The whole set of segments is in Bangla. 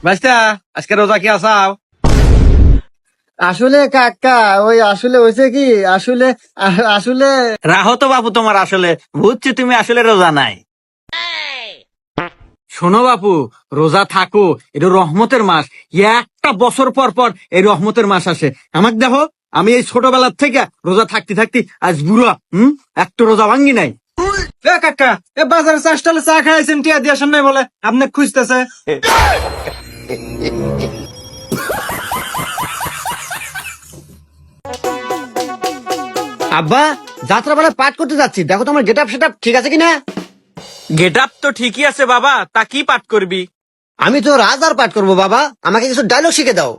বাইস্তা আজকে রোজা কি আসাও? আসলে কাকা ওই আসলে হয়েছে কি আসলে আসলে রাহো তো বাপু, তোমার আসলে বুঝছি তুমি আসলে রোজা নাই। শোনো বাপু, রোজা থাকো, এটা রহমতের মাস। একটা বছর পর পর এই রহমতের মাস আসে। আমাকে দেখো, আমি এই ছোটবেলার থেকে রোজা থাকতে থাকতে আজ বুড়া একটা রোজা ভাঙ্গি নাই। এ কাকা, এ বাজারে চাষটালে চা খাইছেন টিয়া দিয়ে আসেন নাই বলে আপনি খুঁজতেছে। আব্বা যাত্রা বেলা পাঠ করতে যাচ্ছি, দেখো তোমার গেট আপ সেট আপ ঠিক আছে কিনা। গেট আপ তো ঠিকই আছে বাবা, তা কি পাঠ করবি? আমি তো রাজার পাঠ করবো বাবা, আমাকে কিছু ডায়লগ শিখে দাও।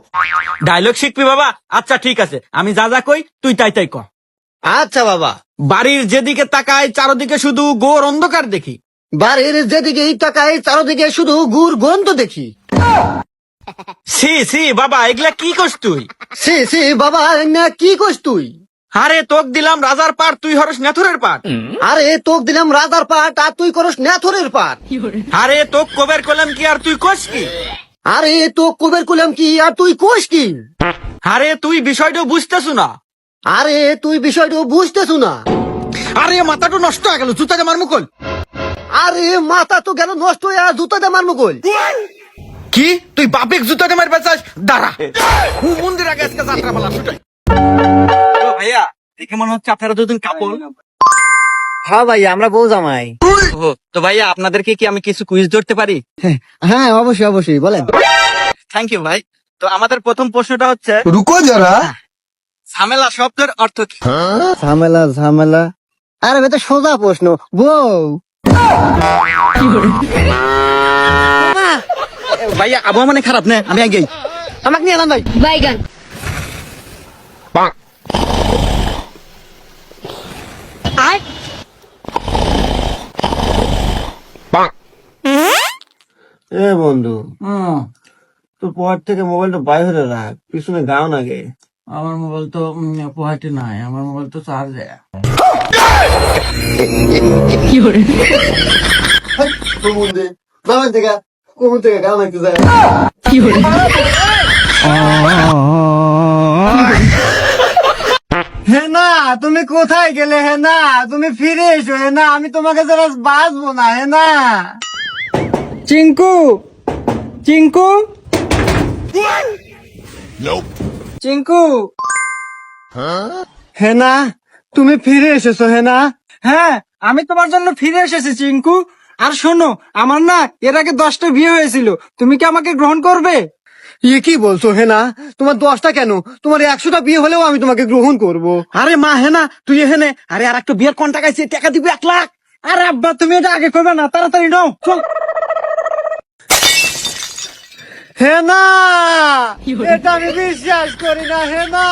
ডায়লগ শিখবি বাবা? আচ্ছা ঠিক আছে, আমি যা যা কই তুই তাই তাই ক। আচ্ছা বাবা। বাড়ির যেদিকে তাকায় চারদিকে শুধু ঘোর অন্ধকার দেখি। বাড়ির যেদিকে তাকাই চারদিকে শুধু গুড় গন্ধ দেখি। সি সি বাবা, এগুলা কি করছ তুই? সে সে বাবা না কি কস তুই? আরে তোক দিলাম রাজার পাঠ, তুই হরস নেথুরের পাঠ। আরে তোক দিলাম রাজার পাঠ আর তুই করস নেথরের পাঠ। আরে তোক কবের কলাম কি আর তুই কস কি? আরে তো কুবের কুলাম কি আর তুই কোষ কি? আরে তুই বিষয়টা বুঝতেছু না। আরে তুই বিষয়টা বুঝতেছু না। আরে মাথাটা নষ্ট হয়ে গেল, জুতা মার মুকল। আরে মাথা তো গেল নষ্ট হয়ে আর জুতা দিয়ে মারমু গোল। কি তুই বাপেক জুতা মার বাঁচাস? দাঁড়া, মন্দির আগে আজকে যাত্রা পালা ছুটাই। ভাইয়া দেখে মনে হচ্ছে আপনারা দুদিন কাপড়। হ্যাঁ ভাই আমরা বউ জামাই। তো ভাইয়া আপনাদেরকে কি আমি কিছু কুইজ ধরতে পারি? হ্যাঁ অবশ্যই অবশ্যই বলেন। থ্যাংক ইউ ভাই। তো আমাদের প্রথম প্রশ্নটা হচ্ছে, রুকো যারা, ঝামেলা শব্দের অর্থ কি? ঝামেলা ঝামেলা, আরে বেটা সোজা প্রশ্ন। বউ। ভাইয়া আবহাওয়া মানে খারাপ না, আমি আগেই। আমাকে নিয়ে এলাম ভাই। বাইগান। এ বন্ধু, তোর পকেট থেকে মোবাইলটা বাইরে রাখ, পিছনে গাও না গে। আমার মোবাইল তো পকেটে নাই, আমার মোবাইল তো চার্জে। বাবার থেকে কোন থেকে গাও নাকতে যায়। হেনা তুমি কোথায় গেলে? হেনা তুমি ফিরে এসো। হেনা আমি তোমাকে যারা বাঁচবো না। হেনা, চিঙ্কু চিঙ্কু চিঙ্কু, হেনা তুমি ফিরে এসেছো? হেনা, হ্যাঁ আমি তোমার জন্য ফিরে এসেছি চিঙ্কু। আর শোনো, আমার না এর আগে 10টা বিয়ে হয়েছিল, তুমি কি আমাকে গ্রহণ করবে? ইয়ে কি বলছো হেনা? তোমার 10টা কেন, তোমার 100টা বিয়ে হলেও আমি তোমাকে গ্রহণ করব। আরে মা হেনা তুই এখানে, আরে আর একটা বিয়ের কন্টাক্ট আছে, টাকা দিবি 1 লাখ। আরে আব্বা তুমি এটা আগে করবে না, তাড়াতাড়ি নাও চল। হেনা, এটা আমি বিশ্বাস করি না। হেনা।